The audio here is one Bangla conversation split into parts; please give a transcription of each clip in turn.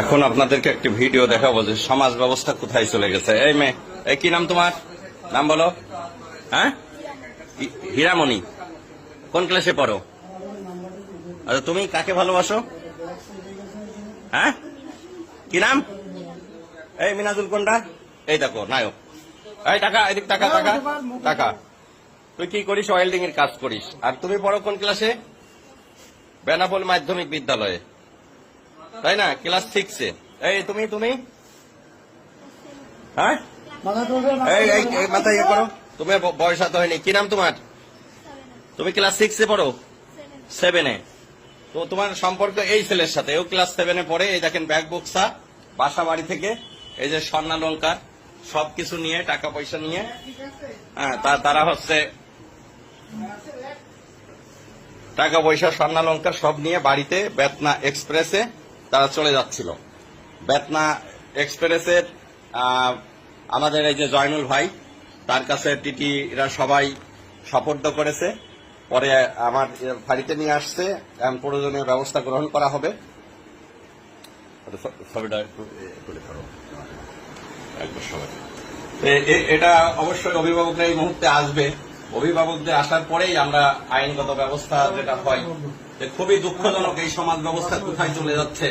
এখন আপনাদেরকে একটি ভিডিও দেখাবো যে সমাজ ব্যবস্থা কোথায় চলে গেছে। এই মেয়ে, এই কি নাম তোমার? নাম বলো। হ্যাঁ, হীরামণি। কোন ক্লাসে পড়ো? আচ্ছা, তুমি কাকে ভালোবাসো? হ্যাঁ, কি নাম? এই মিনাজুল কোনটা? এই দেখো নায়ক। এই টাকা, এদিক টাকা টাকা টাকা। তুই কি করিস? ওয়েল্ডিং এর কাজ করিস। আর তুমি পড়ো কোন ক্লাসে? বেনাপোল মাধ্যমিক বিদ্যালয়ে, তাই না? ক্লাস 6-এ। এই তুমি তুমি হ্যাঁ, এই এই মাথায় ইয়ে করো। তুমি বয়স হাতে হয়নি। কি নাম তোমার? তুমি ক্লাস 6-এ পড়ো? 7-এ। তো তোমার সম্পর্ক এই ছেলের সাথে, ও ক্লাস 7-এ পড়ে। এই দেখেন ব্যাগ বক্সা, বাসা বাড়ি থেকে এই যে স্বর্ণালঙ্কার সবকিছু নিয়ে, টাকা পয়সা নিয়ে, হ্যাঁ তারা হচ্ছে টাকা পয়সা স্বর্ণালঙ্কার সব নিয়ে বাড়িতে বেতনা এক্সপ্রেসে তারা চলে যাচ্ছিল। বেতনা এক্সপ্রেসের আমাদের এই যে জয়নুল ভাই, তার কাছে টিটিরা সবাই সোপর্দ করেছে। পরে আমার বাড়িতে নিয়ে আসছে, প্রয়োজনীয় ব্যবস্থা গ্রহণ করা হবে। এটা অবশ্যই অভিভাবকরা এই মুহূর্তে আসবে। অভিভাবকদের আসার পরেই আমরা আইনগত ব্যবস্থা যেটা হয়। খুবই দুঃখজনক এই সমাজ ব্যবস্থা কোথায় চলে যাচ্ছে।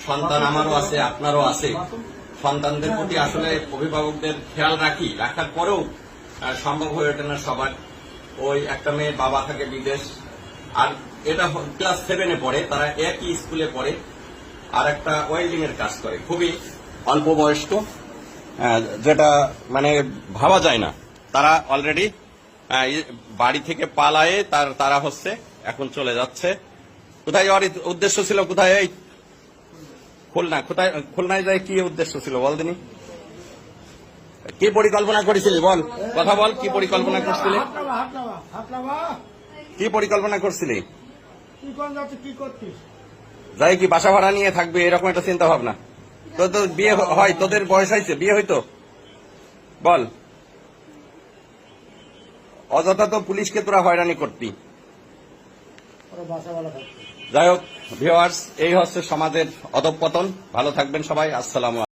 সন্তান আমারও আছে, আপনারও আছে। সন্তানদের প্রতি আসলে অভিভাবকদের খেয়াল রাখার পরেও সম্ভব হয়ে ওঠে না সবার। ওই একটা মেয়ে বাবা থাকে বিদেশ, আর এটা ক্লাস 7-এ পড়ে, তারা একই স্কুলে পড়ে, আর একটা ওয়েল্ডিং এর কাজ করে, খুবই অল্প বয়স্ক, যেটা মানে ভাবা যায় না। তারা অলরেডি বাড়ি থেকে পালায়ে তারা হচ্ছে এখন চলে যাচ্ছে। কোথায় যাওয়ার উদ্দেশ্য ছিল? কোথায়? এই খুলনা। কোথায় খুলনায় যায়? কি উদ্দেশ্য ছিল বল দিনি? কি পরিকল্পনা করেছিলি বল, কথা বল। কি পরিকল্পনা করছিলি? কি পরিকল্পনা করছিলি? যাই কি বাসা ভাড়া নিয়ে থাকবে এরকম একটা চিন্তা ভাবনা? তো বিয়ে হয়? তোদের বয়স হয়েছে, বিয়ে হইতো? বল। অযথা তো পুলিশকে তোরা হয়রানি করতি। যাই হোক ভিউয়ার্স, এই হচ্ছে সমাজের অধঃপতন। ভালো থাকবেন সবাই। আসসালামু আলাইকুম।